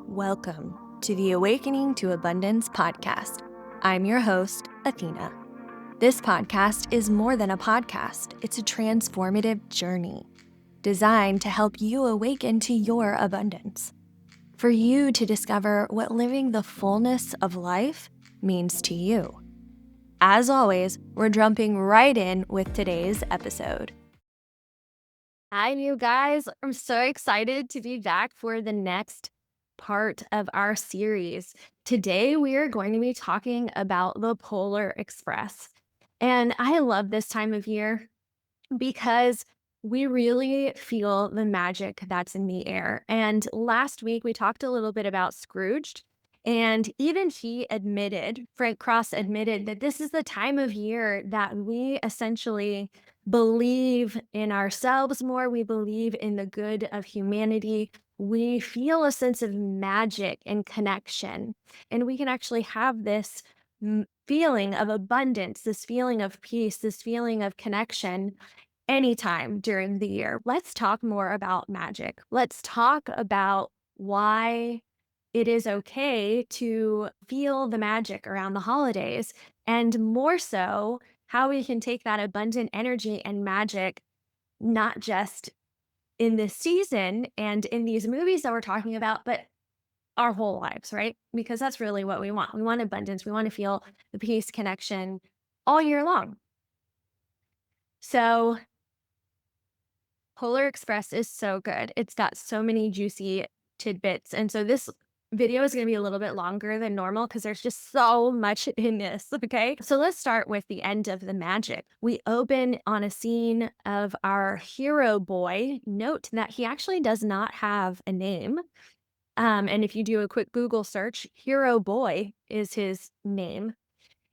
Welcome to the Awakening to Abundance podcast. I'm your host, Athena. This podcast is more than a podcast, it's a transformative journey designed to help you awaken to your abundance. For you to discover what living the fullness of life means to you. As always, we're jumping right in with today's episode. Hi, you guys. I'm so excited to be back for the next part of our series. Today, we are going to be talking about the Polar Express. And I love this time of year because we really feel the magic that's in the air. And last week, we talked a little bit about Scrooged. And even Frank Cross admitted that this is the time of year that we essentially believe in ourselves more. We believe in the good of humanity. We feel a sense of magic and connection. And we can actually have this feeling of abundance, this feeling of peace, this feeling of connection anytime during the year. Let's talk more about magic. Let's talk about why it is okay to feel the magic around the holidays, and more so, how we can take that abundant energy and magic, not just in this season and in these movies that we're talking about, but our whole lives, right? Because that's really what we want. We want abundance. We want to feel the peace, connection all year long. So, Polar Express is so good. It's got so many juicy tidbits. And so this video is going to be a little bit longer than normal because there's just so much in this. Okay. So let's start with the end of the magic. We open on a scene of our hero boy. Note that he actually does not have a name. And if you do a quick Google search, Hero Boy is his name.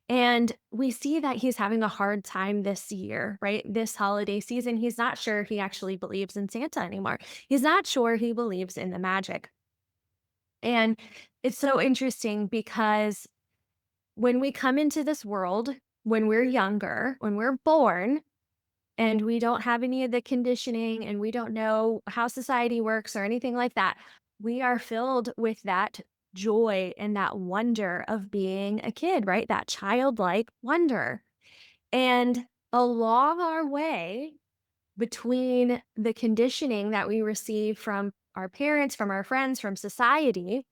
And we see that he's having a hard time this year, right? This holiday season, he's not sure he actually believes in Santa anymore. He's not sure he believes in the magic. And it's so interesting because when we come into this world, when we're younger, when we're born, and we don't have any of the conditioning and we don't know how society works or anything like that, we are filled with that joy and that wonder of being a kid, right? That childlike wonder. And along our way, between the conditioning that we receive from our parents, from our friends, from society,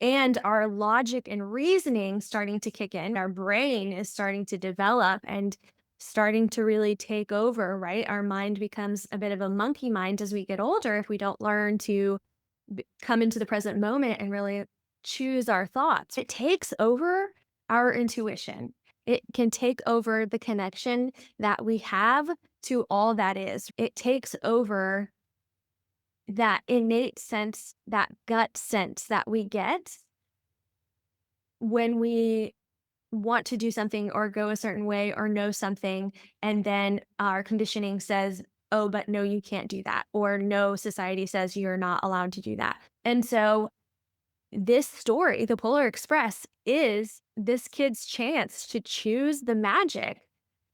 and our logic and reasoning starting to kick in, our brain is starting to develop and starting to really take over, right? Our mind becomes a bit of a monkey mind as we get older if we don't learn to come into the present moment and really choose our thoughts. It takes over our intuition. It can take over the connection that we have to all that is. It takes over that innate sense, that gut sense that we get when we want to do something or go a certain way or know something, and then our conditioning says, oh, but no, you can't do that. Or no, society says you're not allowed to do that. And so this story, The Polar Express, is this kid's chance to choose the magic.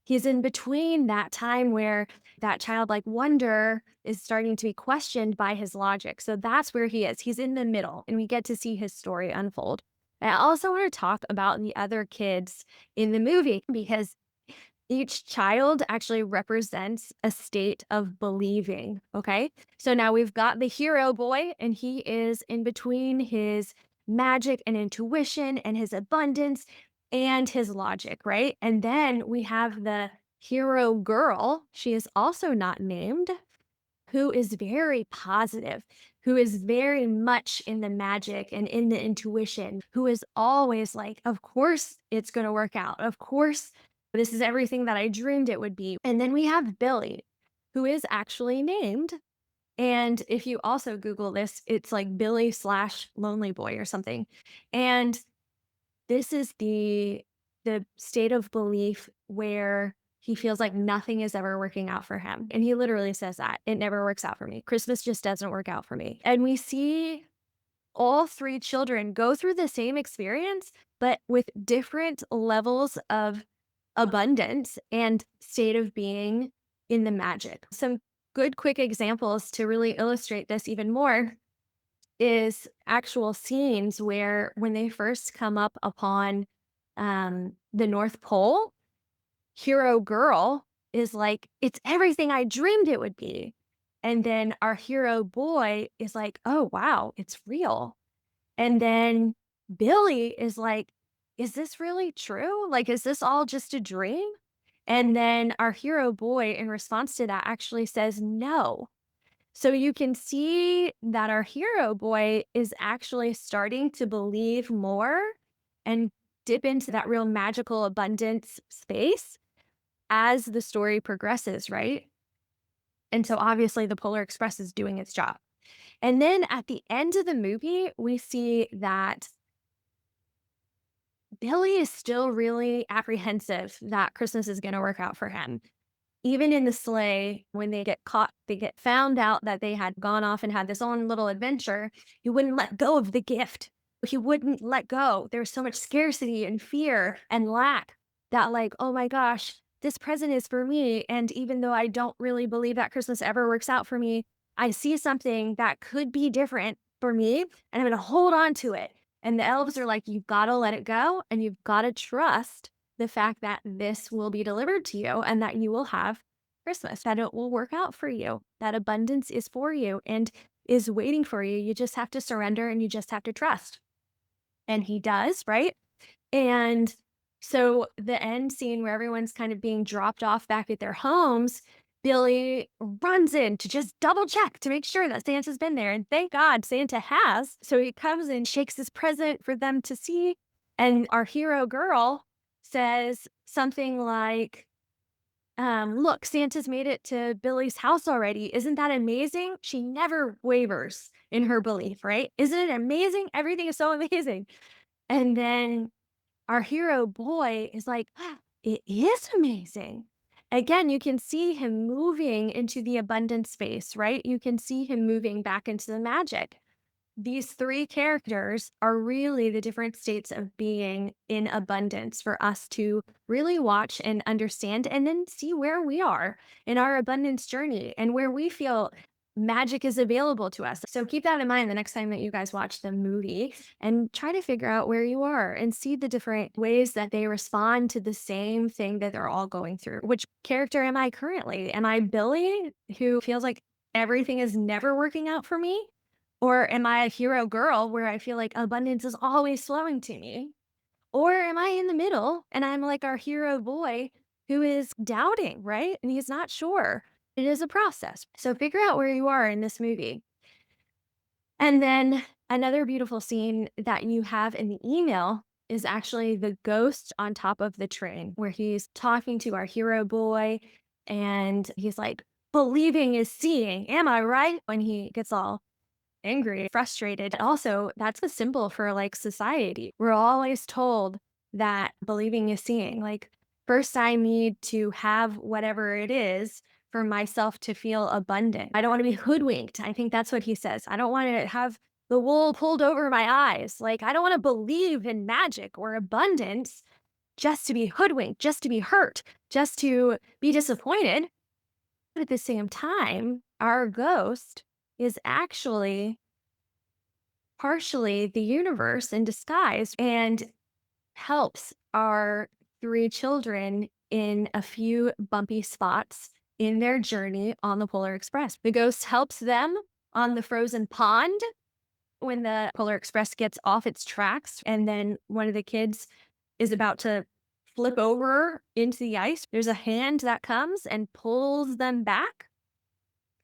He's in between that time where that childlike wonder is starting to be questioned by his logic. So that's where he is. He's in the middle, and we get to see his story unfold. I also want to talk about the other kids in the movie because each child actually represents a state of believing. Okay. So now we've got the hero boy, and he is in between his magic and intuition and his abundance and his logic, right? And then we have the hero girl. She is also not named, who is very positive, who is very much in the magic and in the intuition, who is always like, of course it's going to work out. Of course, this is everything that I dreamed it would be. And then we have Billy, who is actually named. And if you also Google this, it's like Billy slash lonely boy or something. And this is the state of belief where he feels like nothing is ever working out for him. And he literally says that it never works out for me. Christmas just doesn't work out for me. And we see all three children go through the same experience, but with different levels of abundance and state of being in the magic. Some good quick examples to really illustrate this even more is actual scenes where when they first come up upon the North Pole, hero girl is like, "It's everything I dreamed it would be." And then our hero boy is like, "Oh, wow, it's real." And then Billy is like, "Is this really true? Like, is this all just a dream?" And then our hero boy, in response to that, actually says, "No." So you can see that our hero boy is actually starting to believe more and dip into that real magical abundance space as the story progresses, right? And so obviously the Polar Express is doing its job. And then at the end of the movie, we see that Billy is still really apprehensive that Christmas is going to work out for him. Even in the sleigh, when they get caught, they get found out that they had gone off and had this own little adventure, he wouldn't let go of the gift. He wouldn't let go. There was so much scarcity and fear and lack that, like, oh my gosh, this present is for me. And even though I don't really believe that Christmas ever works out for me, I see something that could be different for me and I'm going to hold on to it. And the elves are like, you've got to let it go and you've got to trust the fact that this will be delivered to you and that you will have Christmas, that it will work out for you, that abundance is for you and is waiting for you. You just have to surrender and you just have to trust. And he does, right? And so the end scene where everyone's kind of being dropped off back at their homes, Billy runs in to just double check to make sure that Santa's been there. And thank God Santa has. So he comes and shakes his present for them to see. And our hero girl says something like, look, Santa's made it to Billy's house already. Isn't that amazing? She never wavers in her belief, right? Isn't it amazing? Everything is so amazing. And then our hero boy is like, "Ah, it is amazing." Again, you can see him moving into the abundant space, right? You can see him moving back into the magic. These three characters are really the different states of being in abundance for us to really watch and understand and then see where we are in our abundance journey and where we feel magic is available to us. So keep that in mind the next time that you guys watch the movie and try to figure out where you are and see the different ways that they respond to the same thing that they're all going through. Which character am I currently? Am I Billy, who feels like everything is never working out for me? Or am I a hero girl where I feel like abundance is always flowing to me? Or am I in the middle and I'm like our hero boy who is doubting, right? And he's not sure. It is a process. So figure out where you are in this movie. And then another beautiful scene that you have in the email is actually the ghost on top of the train where he's talking to our hero boy and he's like, believing is seeing. Am I right? When he gets all angry, frustrated. Also, that's a symbol for like society. We're always told that believing is seeing. Like, first, I need to have whatever it is for myself to feel abundant. I don't want to be hoodwinked. I think that's what he says. I don't want to have the wool pulled over my eyes. Like, I don't want to believe in magic or abundance just to be hoodwinked, just to be hurt, just to be disappointed. But at the same time, our ghost is actually partially the universe in disguise and helps our three children in a few bumpy spots in their journey on the Polar Express. The ghost helps them on the frozen pond when the Polar Express gets off its tracks and then one of the kids is about to flip over into the ice. There's a hand that comes and pulls them back.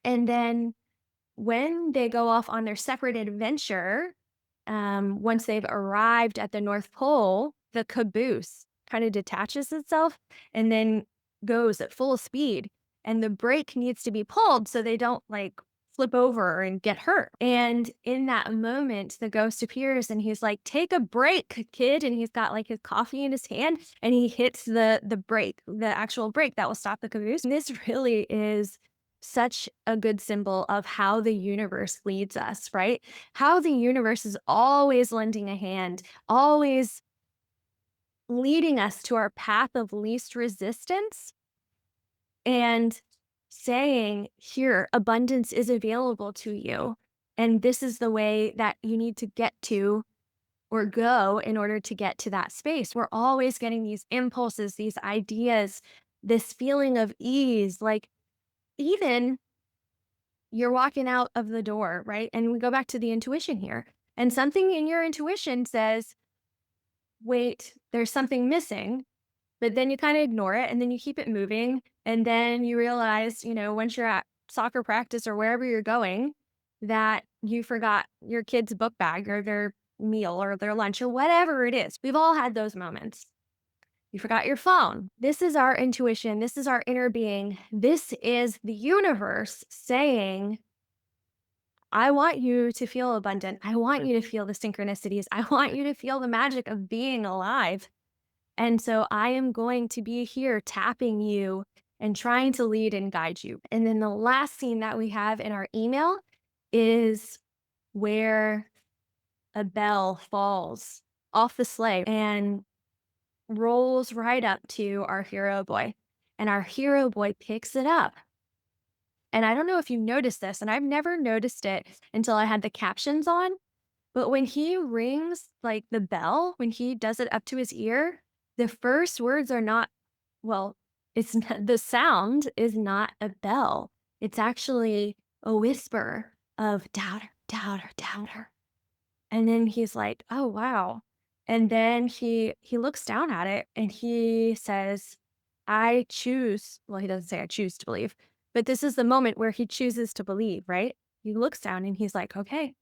And then when they go off on their separate adventure, once they've arrived at the North Pole, the caboose kind of detaches itself and then goes at full speed. And the brake needs to be pulled so they don't like flip over and get hurt. And in that moment, the ghost appears and he's like, "Take a break, kid." And he's got like his coffee in his hand and he hits the brake, the actual brake that will stop the caboose. And this really is such a good symbol of how the universe leads us, right? How the universe is always lending a hand, always leading us to our path of least resistance and saying, here, abundance is available to you. And this is the way that you need to get to or go in order to get to that space. We're always getting these impulses, these ideas, this feeling of ease. Like, even you're walking out of the door, right? And we go back to the intuition here. And something in your intuition says, wait, there's something missing. But then you kind of ignore it and then you keep it moving. And then you realize, once you're at soccer practice or wherever you're going, that you forgot your kid's book bag or their meal or their lunch or whatever it is. We've all had those moments. You forgot your phone. This is our intuition. This is our inner being. This is the universe saying, I want you to feel abundant. I want you to feel the synchronicities. I want you to feel the magic of being alive. And so I am going to be here tapping you and trying to lead and guide you. And then the last scene that we have in our email is where a bell falls off the sleigh and rolls right up to our hero boy. And our hero boy picks it up. And I don't know if you noticed this, and I've never noticed it until I had the captions on. But when he rings like the bell, when he does it up to his ear, the first words are not, well, it's not, the sound is not a bell. It's actually a whisper of doubter, doubter, doubter. And then he's like, oh, wow. And then he looks down at it and he says, I choose, well, he doesn't say I choose to believe, but this is the moment where he chooses to believe, right? He looks down and he's like, okay,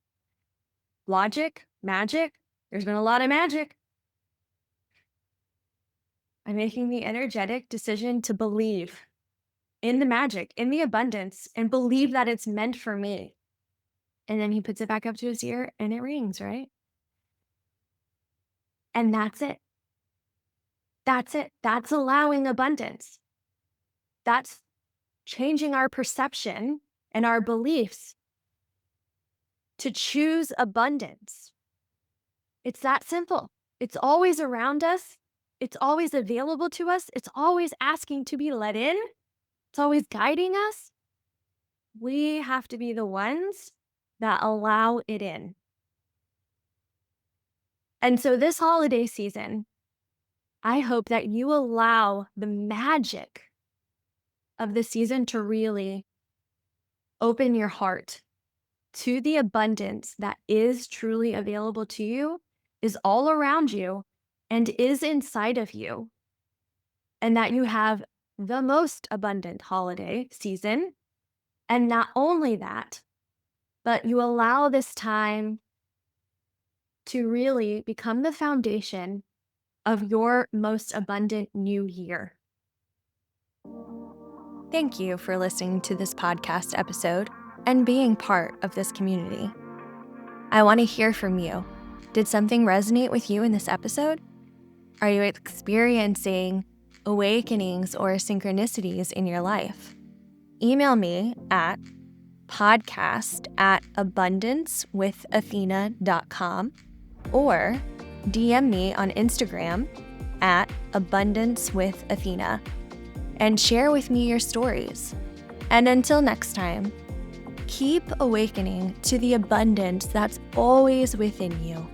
logic, magic. There's been a lot of magic. I'm making the energetic decision to believe in the magic, in the abundance, and believe that it's meant for me. And then he puts it back up to his ear and it rings, right? And that's it. That's it. That's allowing abundance. That's changing our perception and our beliefs to choose abundance. It's that simple. It's always around us. It's always available to us. It's always asking to be let in. It's always guiding us. We have to be the ones that allow it in. And so this holiday season, I hope that you allow the magic of the season to really open your heart to the abundance that is truly available to you, is all around you, and is inside of you. And that you have the most abundant holiday season. And not only that, but you allow this time to really become the foundation of your most abundant new year. Thank you for listening to this podcast episode and being part of this community. I want to hear from you. Did something resonate with you in this episode? Are you experiencing awakenings or synchronicities in your life? Email me at podcast@abundancewithathena.com or DM me on Instagram at abundancewithathena and share with me your stories. And until next time, keep awakening to the abundance that's always within you.